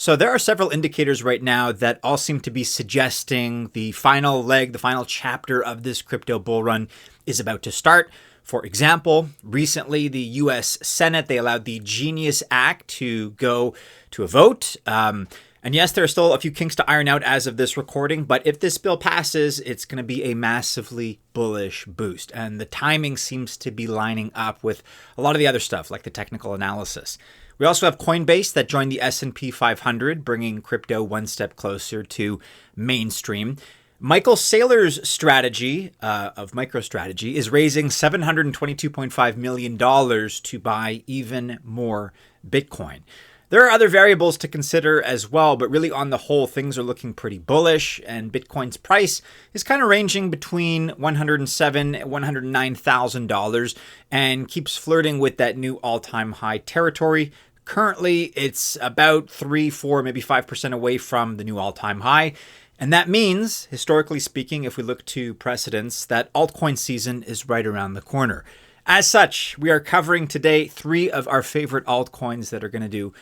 So there are several indicators right now that all seem to be suggesting the final leg, the final chapter of this crypto bull run is about to start. For example, recently the US Senate, they allowed the Genius Act to go to a vote. And yes, there are still a few kinks to iron out as of this recording, but if this bill passes, it's going to be a massively bullish boost. And the timing seems to be lining up with a lot of the other stuff, like the technical analysis. We also have Coinbase that joined the S&P 500, bringing crypto one step closer to mainstream. Michael Saylor's strategy of MicroStrategy is raising $722.5 million to buy even more Bitcoin. There are other variables to consider as well, but really on the whole, things are looking pretty bullish, and Bitcoin's price is kind of ranging between $107,000 and $109,000 and keeps flirting with that new all-time high territory. Currently, it's about 3, 4, maybe 5% away from the new all-time high. And that means, historically speaking, if we look to precedents, that altcoin season is right around the corner. As such, we are covering today 3 of our favorite altcoins that are going to do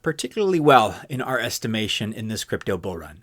particularly well in our estimation in this crypto bull run.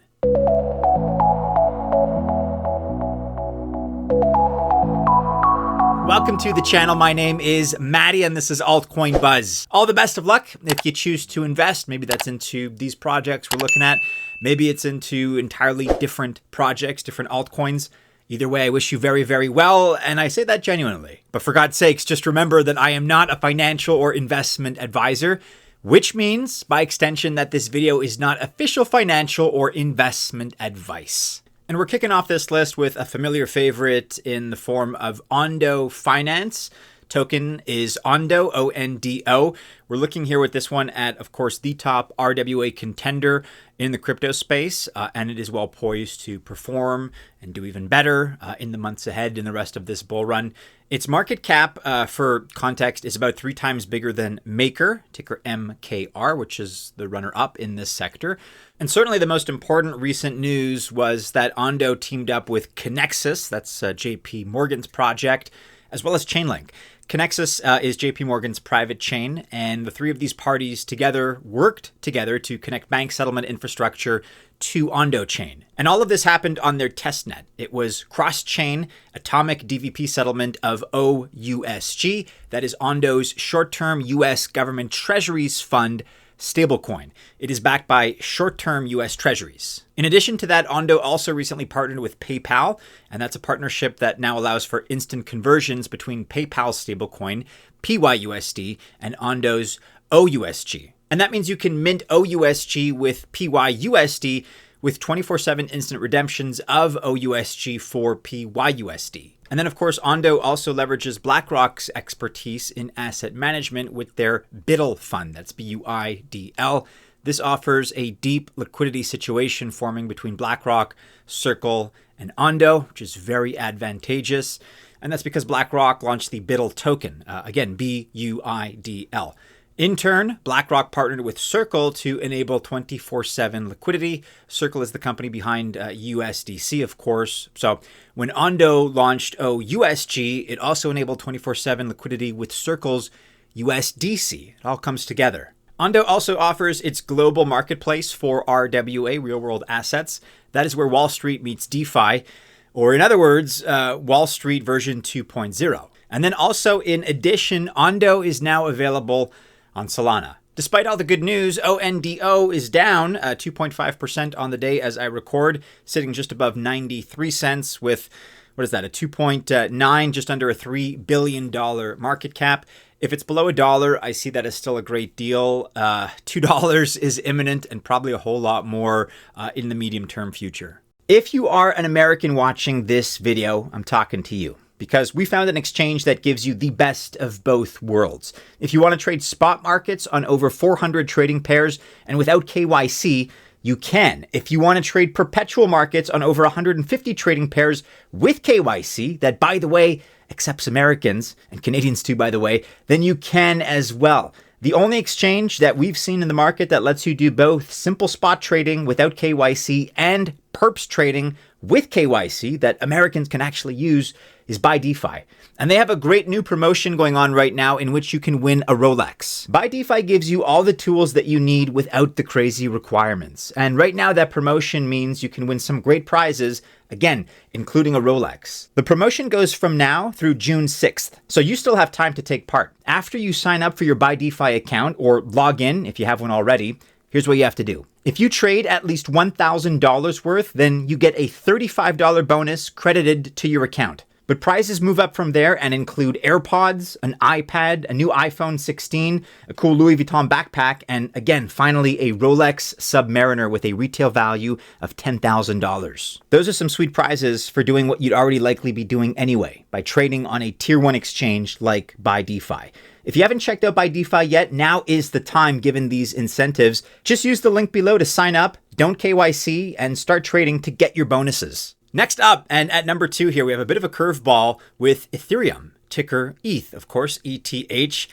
Welcome to the channel. My name is Maddie and this is Altcoin Buzz. All the best of luck if you choose to invest. Maybe that's into these projects we're looking at. Maybe it's into entirely different projects, different altcoins. Either way, I wish you very, very well, and I say that genuinely. But for God's sakes, just remember that I am not a financial or investment advisor, which means, by extension, that this video is not official financial or investment advice. And we're kicking off this list with a familiar favorite in the form of ONDO Finance. Token is ONDO, O-N-D-O. We're looking here with this one at, of course, the top RWA contender in the crypto space, and it is well poised to perform and do even better in the months ahead in the rest of this bull run. Its market cap, for context, is about 3 times bigger than Maker, ticker MKR, which is the runner-up in this sector. And certainly the most important recent news was that ONDO teamed up with Connexus, that's JP Morgan's project, as well as Chainlink. Connexus is JP Morgan's private chain, and the 3 of these parties together worked together to connect bank settlement infrastructure to ONDO chain. And all of this happened on their testnet. It was cross-chain atomic DVP settlement of OUSG, that is ONDO's short-term US government treasuries fund stablecoin. It is backed by short-term US treasuries. In addition to that, ONDO also recently partnered with PayPal, and that's a partnership that now allows for instant conversions between PayPal's stablecoin, PYUSD, and ONDO's OUSG. And that means you can mint OUSG with PYUSD with 24/7 instant redemptions of OUSG for PYUSD. And then, of course, ONDO also leverages BlackRock's expertise in asset management with their BUIDL fund. That's BUIDL. This offers a deep liquidity situation forming between BlackRock, Circle, and ONDO, which is very advantageous. And that's because BlackRock launched the BUIDL token, again, BUIDL. In turn, BlackRock partnered with Circle to enable 24/7 liquidity. Circle is the company behind USDC, of course. So when ONDO launched OUSG, it also enabled 24/7 liquidity with Circle's USDC. It all comes together. ONDO also offers its global marketplace for RWA, real-world assets. That is where Wall Street meets DeFi, or in other words, Wall Street version 2.0. And then also, in addition, ONDO is now available on Solana. Despite all the good news, ONDO is down 2.5% on the day as I record, sitting just above 93 cents with, what is that, a 2.9, just under a $3 billion market cap. If it's below $1, I see that as still a great deal. $2 is imminent and probably a whole lot more in the medium-term future. If you are an American watching this video, I'm talking to you, because we found an exchange that gives you the best of both worlds. If you want to trade spot markets on over 400 trading pairs and without KYC, you can. If you want to trade perpetual markets on over 150 trading pairs with KYC, that, by the way, accepts Americans and Canadians too, by the way, then you can as well. The only exchange that we've seen in the market that lets you do both simple spot trading without KYC and Perps trading with KYC that Americans can actually use is BYDFi. And they have a great new promotion going on right now in which you can win a Rolex. BYDFi gives you all the tools that you need without the crazy requirements. And right now that promotion means you can win some great prizes, again, including a Rolex. The promotion goes from now through June 6th, so you still have time to take part. After you sign up for your BYDFi account or log in if you have one already, here's what you have to do. If you trade at least $1,000 worth, then you get a $35 bonus credited to your account. But prizes move up from there and include AirPods, an iPad, a new iPhone 16, a cool Louis Vuitton backpack, and again, finally, a Rolex Submariner with a retail value of $10,000. Those are some sweet prizes for doing what you'd already likely be doing anyway, by trading on a tier 1 exchange like BYDFi. If you haven't checked out BYDFi yet, now is the time given these incentives. Just use the link below to sign up, don't KYC, and start trading to get your bonuses. Next up, and at number 2 here, we have a bit of a curveball with Ethereum, ticker ETH, of course, ETH,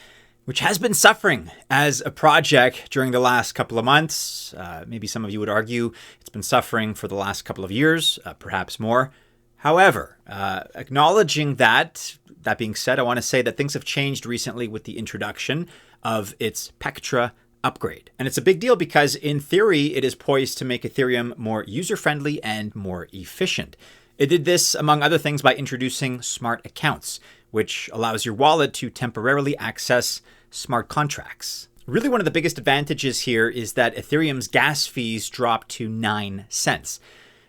which has been suffering as a project during the last couple of months. Maybe some of you would argue it's been suffering for the last couple of years, perhaps more. However, acknowledging that being said, I want to say that things have changed recently with the introduction of its Pectra upgrade. And it's a big deal because in theory, it is poised to make Ethereum more user-friendly and more efficient. It did this, among other things, by introducing smart accounts, which allows your wallet to temporarily access smart contracts. Really, one of the biggest advantages here is that Ethereum's gas fees dropped to 9 cents.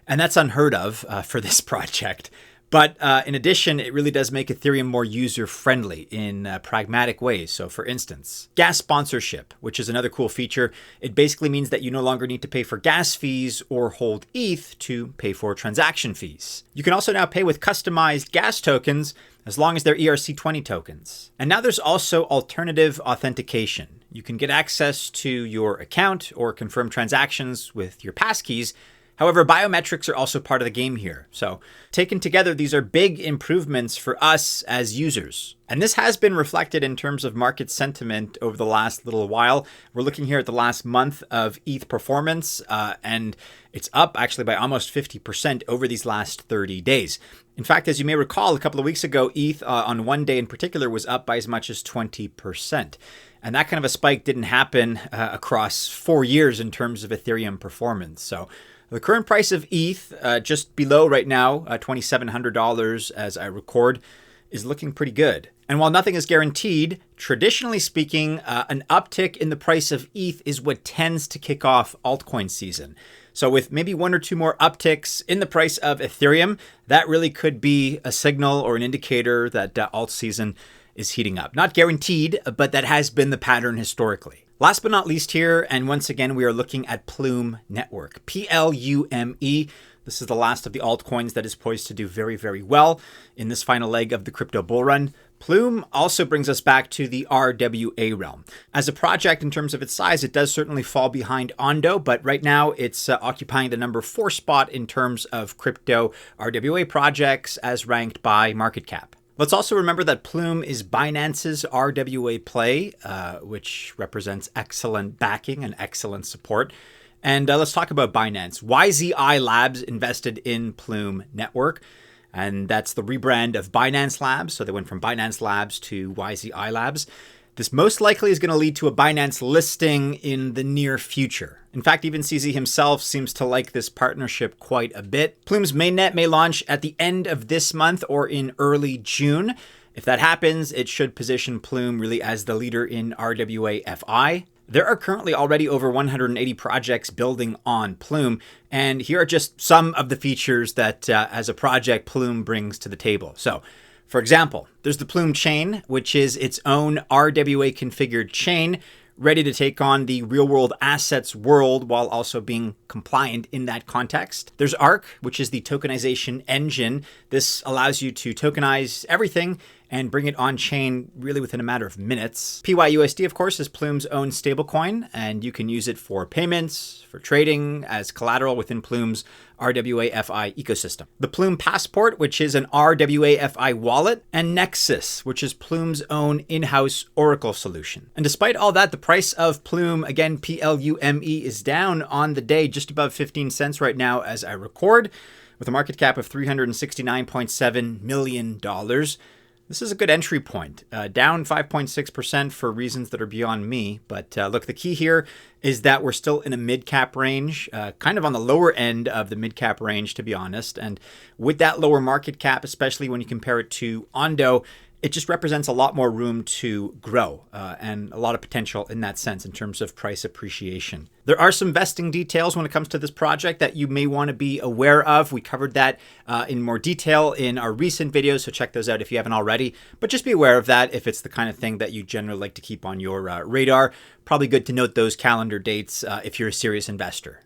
And that's unheard of for this project. But in addition, it really does make Ethereum more user-friendly in pragmatic ways. So for instance, gas sponsorship, which is another cool feature. It basically means that you no longer need to pay for gas fees or hold ETH to pay for transaction fees. You can also now pay with customized gas tokens as long as they're ERC20 tokens. And now there's also alternative authentication. You can get access to your account or confirm transactions with your passkeys. However, biometrics are also part of the game here. So taken together, these are big improvements for us as users. And this has been reflected in terms of market sentiment over the last little while. We're looking here at the last month of ETH performance, and it's up actually by almost 50% over these last 30 days. In fact, as you may recall, a couple of weeks ago, ETH on one day in particular was up by as much as 20%. And that kind of a spike didn't happen across 4 years in terms of Ethereum performance. So the current price of ETH, just below right now, $2,700 as I record, is looking pretty good. And while nothing is guaranteed, traditionally speaking, an uptick in the price of ETH is what tends to kick off altcoin season. So with maybe 1 or 2 more upticks in the price of Ethereum, that really could be a signal or an indicator that alt season is heating up. Not guaranteed, but that has been the pattern historically. Last but not least here, and once again, we are looking at PLUME Network, PLUME. This is the last of the altcoins that is poised to do very, very well in this final leg of the crypto bull run. Plume also brings us back to the RWA realm. As a project in terms of its size, it does certainly fall behind ONDO, but right now it's occupying the number 4 spot in terms of crypto RWA projects as ranked by market cap. Let's also remember that Plume is Binance's RWA play, which represents excellent backing and excellent support. And let's talk about Binance. YZI Labs invested in Plume Network, and that's the rebrand of Binance Labs. So they went from Binance Labs to YZI Labs. This most likely is going to lead to a Binance listing in the near future. In fact, even CZ himself seems to like this partnership quite a bit. Plume's mainnet may launch at the end of this month or in early June. If that happens, it should position Plume really as the leader in RWA-FI. There are currently already over 180 projects building on Plume, and here are just some of the features that as a project Plume brings to the table. So, for example, there's the Plume chain, which is its own RWA configured chain, ready to take on the real-world assets world while also being compliant in that context. There's Arc, which is the tokenization engine. This allows you to tokenize everything and bring it on chain really within a matter of minutes. PYUSD, of course, is Plume's own stablecoin, and you can use it for payments, for trading, as collateral within Plume's RWAFI ecosystem. The Plume Passport, which is an RWAFI wallet, and Nexus, which is Plume's own in-house Oracle solution. And despite all that, the price of Plume, again, PLUME, is down on the day, just above 15 cents right now as I record, with a market cap of $369.7 million. This is a good entry point, down 5.6% for reasons that are beyond me. But look, the key here is that we're still in a mid-cap range, kind of on the lower end of the mid-cap range, to be honest. And with that lower market cap, especially when you compare it to ONDO, it just represents a lot more room to grow and a lot of potential in that sense in terms of price appreciation. There are some vesting details when it comes to this project that you may want to be aware of. We covered that in more detail in our recent videos, so check those out if you haven't already. But just be aware of that if it's the kind of thing that you generally like to keep on your radar. Probably good to note those calendar dates if you're a serious investor.